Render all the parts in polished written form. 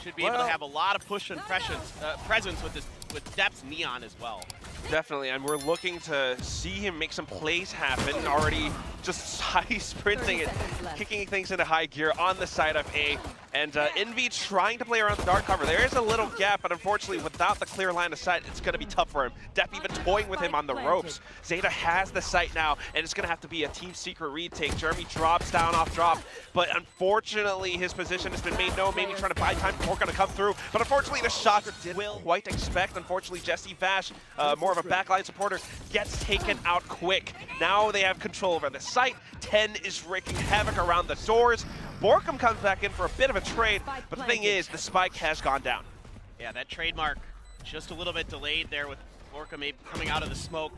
Should be able to have a lot of push and presence with Depth's Neon as well. Definitely, and we're looking to see him make some plays happen. Already just high sprinting and kicking things into high gear on the side of A. And invy trying to play around the dark cover. There is a little gap, but unfortunately, without the clear line of sight, it's going to be tough for him. Dep even toying with him on the ropes. ZETA has the sight now, and it's going to have to be a team secret retake. Jremy drops down off drop, but unfortunately, his position has been made known. Maybe trying to buy time before going to come through, but unfortunately, the shots will quite expect. Unfortunately, JessieVash, more of a backline supporter, gets taken out quick. Now they have control over the site. TENNN is wreaking havoc around the doors. BORKUM comes back in for a bit of a trade, but the thing is, the spike has gone down. Yeah, that trademark just a little bit delayed there with BORKUM coming out of the smoke.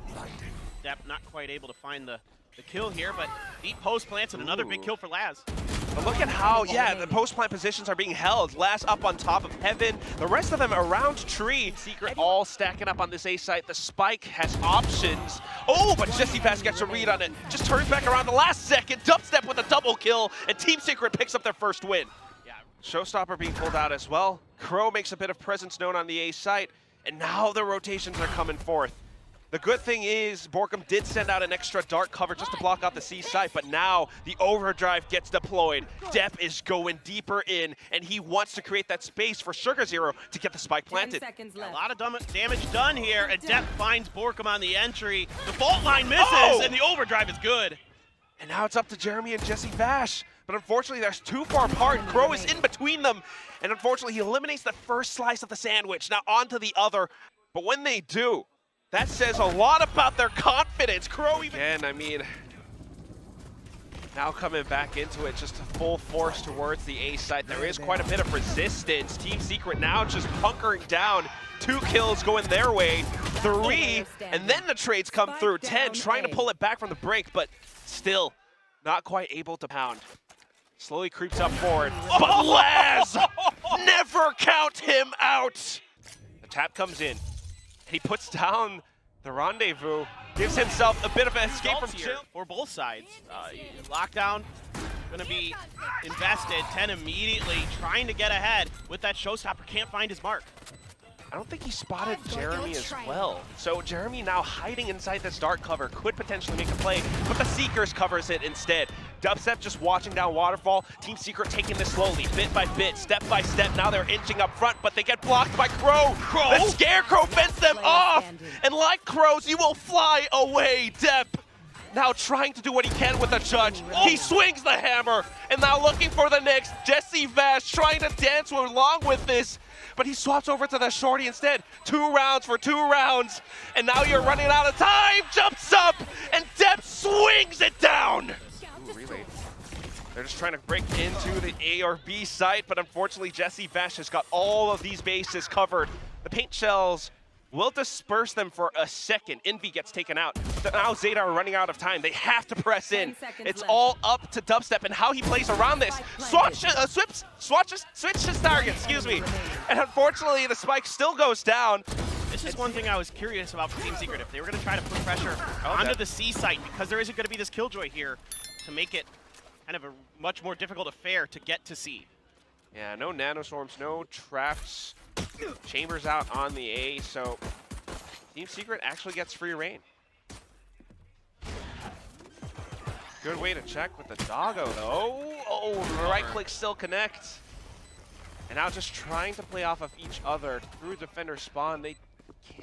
Dep not quite able to find the kill here, but deep post plants and another big kill for Laz. But look at how, yeah, the post-plant positions are being held. Laz up on top of Heaven, the rest of them around Tree. Secret all stacking up on this A site. The spike has options. Oh, but JessieVash gets a read on it. Just turns back around the last second. DubsteP with a double kill, and Team Secret picks up their first win. Yeah, Showstopper being pulled out as well. Crow makes a bit of presence known on the A site, and now the rotations are coming forth. The good thing is, BORKUM did send out an extra dark cover just to block out the C site, but now the overdrive gets deployed. Dep is going deeper in, and he wants to create that space for SugarZero to get the spike planted. A lot of damage done here, and Dep finds BORKUM on the entry. The fault line misses, and the overdrive is good. And now it's up to Jremy and JessieVash, but unfortunately they're too far apart. Crow is in between them, and unfortunately he eliminates the first slice of the sandwich. Now onto the other, but when they do, that says a lot about their confidence. Crow even... Again, I mean, now coming back into it, just full force towards the A site. There is quite a bit of resistance. Team Secret now just hunkering down. 2 kills going their way, 3, and then the trades come through. TENNN trying to pull it back from the break, but still not quite able to pound. Slowly creeps up forward, but Laz! Never count him out! The tap comes in. He puts down the rendezvous, gives himself a bit of an escape from here for both sides. Lockdown gonna be invested. TENNN immediately trying to get ahead with that showstopper. Can't find his mark. I don't think he spotted Jremy as well. So Jremy now hiding inside this dark cover could potentially make a play, but the Seekers covers it instead. DubsteP just watching down Waterfall. Team Secret taking this slowly, bit by bit, step by step. Now they're inching up front, but they get blocked by Crow. The Scarecrow fends them off, and like crows, you will fly away, Dep. Now trying to do what he can with the judge. He swings the hammer, and now looking for the next. JessieVash trying to dance along with this, but he swaps over to the shorty instead. 2 rounds for 2 rounds, and now you're running out of time. Jumps up, and Dep swings it down. Ooh, really? They're just trying to break into the A or B site, but unfortunately JessieVash has got all of these bases covered. The paint shells will disperse them for a second. Invy gets taken out. Now ZETA are running out of time. They have to press in. It's all up to DubsteP and how he plays around this. Switches target, excuse me. And unfortunately, the spike still goes down. This is one thing I was curious about for Team Secret. If they were going to try to put pressure onto the C site, because there isn't going to be this Killjoy here to make it kind of a much more difficult affair to get to C. Yeah, no nanoswarms, no traps. Chambers out on the A, so Team Secret actually gets free reign. Good way to check with the doggo, though. Oh, the right click still connects. And now just trying to play off of each other through defender spawn. They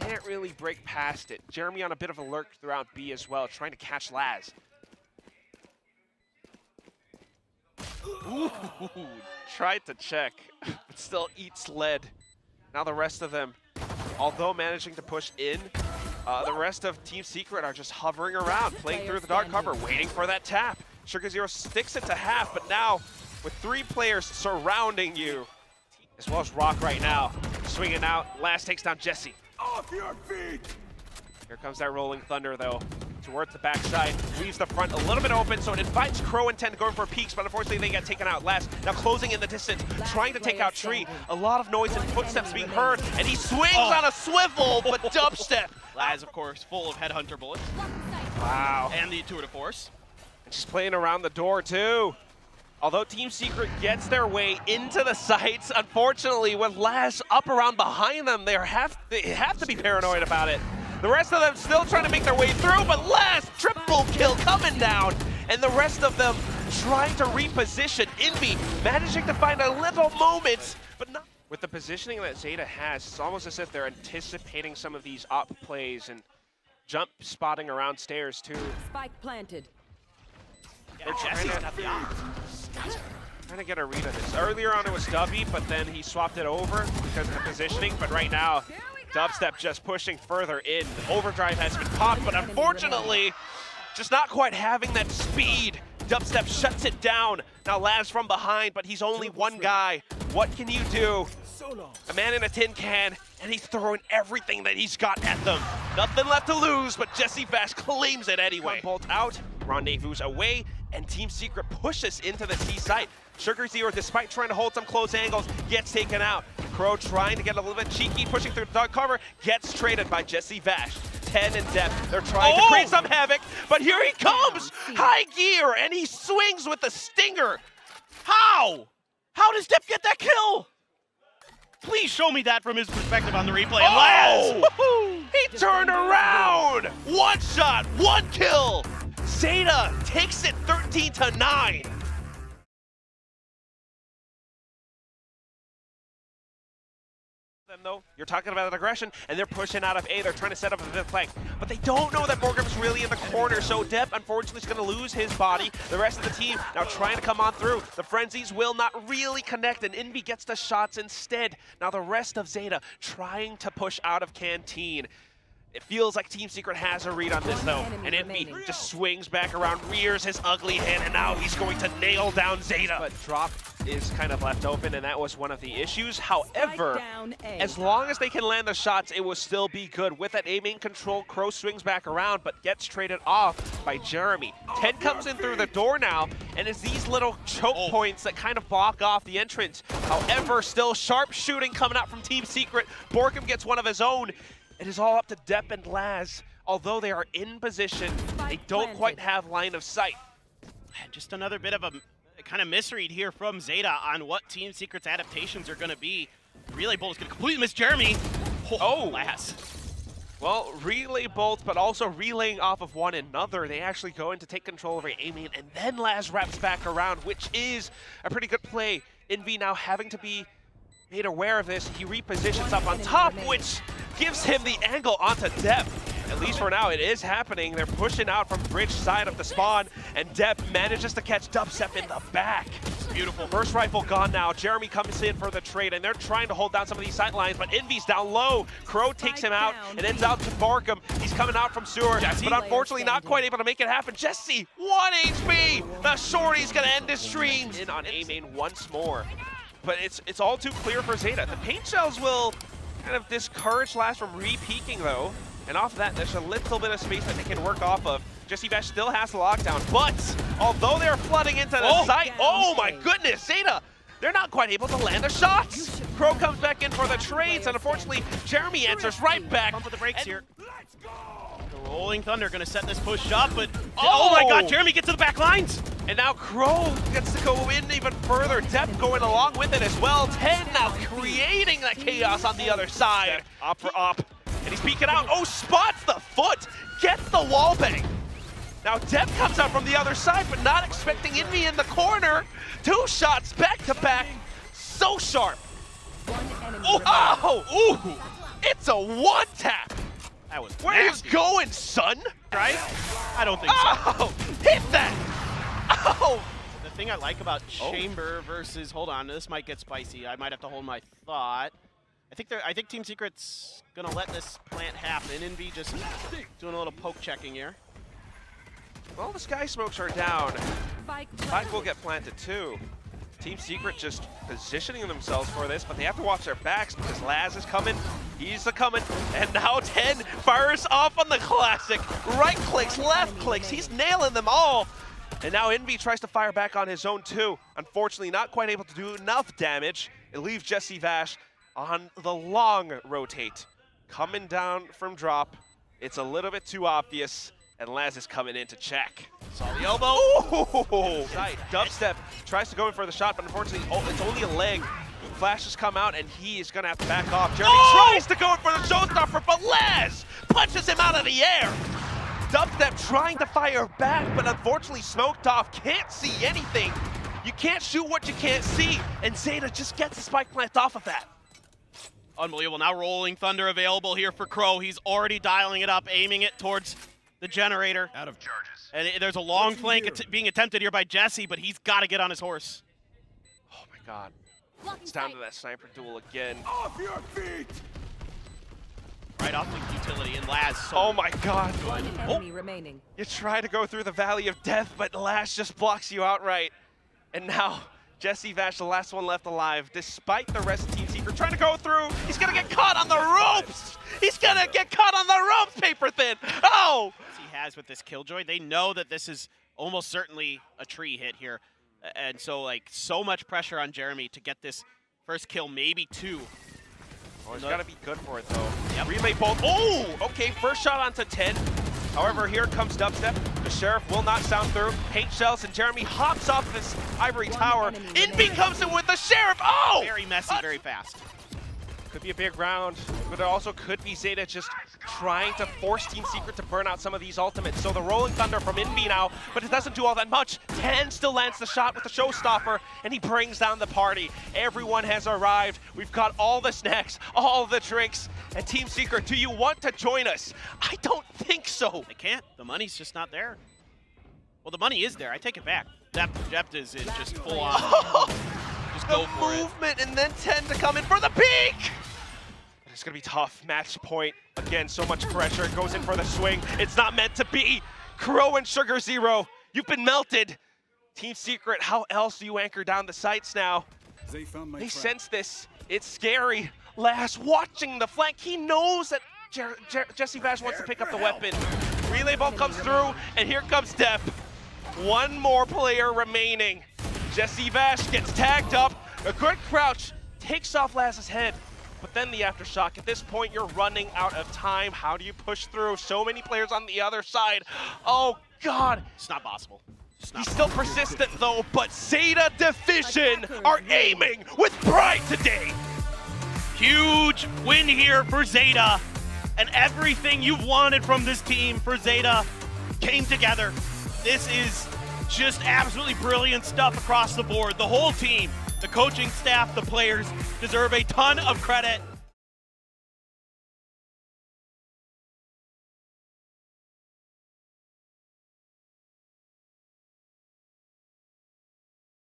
can't really break past it. Jremy on a bit of a lurk throughout B as well, trying to catch Laz. Ooh, tried to check, but still eats lead. Now the rest of them, although managing to push in, the rest of Team Secret are just hovering around, playing through the dark cover, waiting for that tap. SugarZero sticks it to half, but now with 3 players surrounding you, as well as Rock right now, swinging out. Laz takes down Jessie. Off your feet! Here comes that rolling thunder, though, towards the backside. Leaves the front a little bit open, so it invites Crow and TENNN going for peeks, but unfortunately they get taken out last. Now closing in the distance, trying to take out Tree. A lot of noise and footsteps being heard, and he swings on a swivel, but DubsteP. Laz, of course, full of headhunter bullets. Wow. And the intuitive force. And she's playing around the door, too. Although Team Secret gets their way into the sites, unfortunately, with Laz up around behind them, they have to be paranoid about it. The rest of them still trying to make their way through, but Laz, triple kill coming down, and the rest of them trying to reposition. Invy managing to find a little moment, but not. With the positioning that ZETA has, it's almost as if they're anticipating some of these op plays and jump spotting around stairs too. Spike planted. Yeah, Jessie's got the op. Trying to get a read on this. Earlier on it was Dubby, but then he swapped it over because of the positioning. But right now, DubsteP just pushing further in. The overdrive has been popped, but unfortunately, just not quite having that speed. DubsteP shuts it down. Now Laz from behind, but he's only one guy. What can you do? A man in a tin can, and he's throwing everything that he's got at them. Nothing left to lose, but JessieVash claims it anyway. Bolt out, rendezvous away, and Team Secret pushes into the C site. Sugar Zero, despite trying to hold some close angles, gets taken out. Crow trying to get a little bit cheeky, pushing through the dark cover, gets traded by JessieVash. TENN and DubsteP, they're trying to create some havoc, but here he comes! High gear, and he swings with the stinger. How? How does DubsteP get that kill? Please show me that from his perspective on the replay. And Laz! He turned around! One shot, one kill! ZETA takes it 13-9. Though you're talking about aggression, and they're pushing out of A. They're trying to set up a fifth flank, but they don't know that BORKUM's really in the corner. So DubsteP, unfortunately, is going to lose his body. The rest of the team now trying to come on through. The frenzies will not really connect, and Invy gets the shots instead. Now the rest of ZETA trying to push out of Canteen. It feels like Team Secret has a read on this though, and Invy just swings back around, rears his ugly head, and now he's going to nail down ZETA. But drop is kind of left open, and that was one of the issues. However, as long as they can land the shots, it will still be good. With that A main control, Crow swings back around, but gets traded off by Jremy. TENN comes in through the door now, and it's these little choke points that kind of block off the entrance. However, still sharp shooting coming out from Team Secret. BORKUM gets one of his own. It is all up to DubsteP and Laz. Although they are in position, they don't quite have line of sight. Just another bit of a kind of misread here from ZETA on what Team Secret's adaptations are going to be. Relay Bolt is going to completely miss Jremy. Oh, Laz. Well, relay bolts, but also relaying off of one another. They actually go in to take control over A main, and then Laz wraps back around, which is a pretty good play. Invy now having to be made aware of this. He repositions up on top, which gives him the angle onto DubsteP. At least for now, it is happening. They're pushing out from bridge side of the spawn, and DubsteP manages to catch DubsteP in the back. Beautiful. First rifle gone now. Jremy comes in for the trade, and they're trying to hold down some of these sight lines, but Invy's down low. Crow takes him out and ends out to BORKUM. He's coming out from sewer, but unfortunately not quite able to make it happen. Jessie, 1 HP. The shorty's gonna end his stream. In on A main once more. But it's all too clear for ZETA. The paint shells will kind of discourage Laz from re-peeking though. And off of that, there's a little bit of space that they can work off of. JessieVash still has the lockdown, but although they're flooding into the site, oh my goodness, ZETA, they're not quite able to land the shots. Crow comes back in for the trades, and unfortunately, Jremy answers right back. Pump with the brakes here. The Rolling Thunder gonna set this push up, but oh my god, Jremy gets to the back lines. And now Crow gets to go in even further. DubsteP going along with it as well. TENN now creating that chaos on the other side. Op for op. And he's peeking out. Oh, spots the foot. Gets the wall bang. Now DubsteP comes out from the other side, but not expecting Invy in the corner. 2 shots back to back. So sharp. Oh! Ooh! It's a one tap. That was Where are you going, son? Right? I don't think so. Oh! Hit that! Oh! The thing I like about Chamber versus, hold on, this might get spicy. I might have to hold my thought. I think Team Secret's gonna let this plant happen. Invy just doing a little poke checking here. Well, the sky smokes are down. Spike will get planted too. Team Secret just positioning themselves for this, but they have to watch their backs because Laz is coming. He's coming, and now TENN fires off on the classic. Right clicks, left clicks. He's nailing them all. And now Invy tries to fire back on his own too. Unfortunately, not quite able to do enough damage. It leaves JessieVash on the long rotate. Coming down from drop. It's a little bit too obvious, and Laz is coming in to check. Saw the elbow. Oh! DubsteP tries to go in for the shot, but unfortunately, it's only a leg. Flash has come out, and he is going to have to back off. Jremy tries to go in for the showstopper, but Laz punches him out of the air. DubsteP trying to fire back, but unfortunately smoked off. Can't see anything. You can't shoot what you can't see, and ZETA just gets the spike plant off of that. Unbelievable. Now Rolling Thunder available here for Crow. He's already dialing it up, aiming it towards the generator. Out of charges. And there's a long flank being attempted here by Jessie, but he's got to get on his horse. Oh my god. It's down to that sniper duel again. Off your feet! Right off the utility, and Laz. Oh my god. One enemy remaining. You try to go through the valley of death, but Laz just blocks you outright. And now, JessieVash, the last one left alive, despite the rest of Team Secret trying to go through. He's gonna get caught on the ropes! He's gonna get caught on the ropes, paper thin! Oh! He has with this Killjoy. They know that this is almost certainly a tree hit here. And so, like, so much pressure on Jremy to get this first kill, maybe two. Oh, he's gotta be good for it, though. Yep. Relay bolt. Oh! Okay, first shot onto TENNN. However, here comes DubsteP. The Sheriff will not sound through. Paint shells, and Jremy hops off this ivory tower. Invy comes in with the Sheriff. Oh! Very messy, very fast. Could be a big round, but it also could be ZETA just trying to force Team Secret to burn out some of these ultimates. So the Rolling Thunder from invy now, but it doesn't do all that much. TENNN still lands the shot with the showstopper, and he brings down the party. Everyone has arrived. We've got all the snacks, all the drinks. And Team Secret, do you want to join us? I don't think so. They can't. The money's just not there. Well, the money is there. I take it back. Depth is just full on. Just go for it. The movement, and then TENNN to come in for the peek. It's gonna be tough. Match point. Again, so much pressure. It goes in for the swing. It's not meant to be. Crow and Sugar Zero, you've been melted. Team Secret, how else do you anchor down the sights now? They sense this. It's scary. Laz watching the flank. He knows that JessieVash wants to pick up the weapon. Relay ball comes through, and here comes Dep. One more player remaining. JessieVash gets tagged up. A good crouch takes off Laz's head. But then the aftershock. At this point, you're running out of time. How do you push through? So many players on the other side. Oh, God. It's not possible. He's still persistent, though, but ZETA Division are aiming with pride today. Huge win here for ZETA. And everything you've wanted from this team for ZETA came together. This is just absolutely brilliant stuff across the board. The whole team, the coaching staff, the players deserve a ton of credit.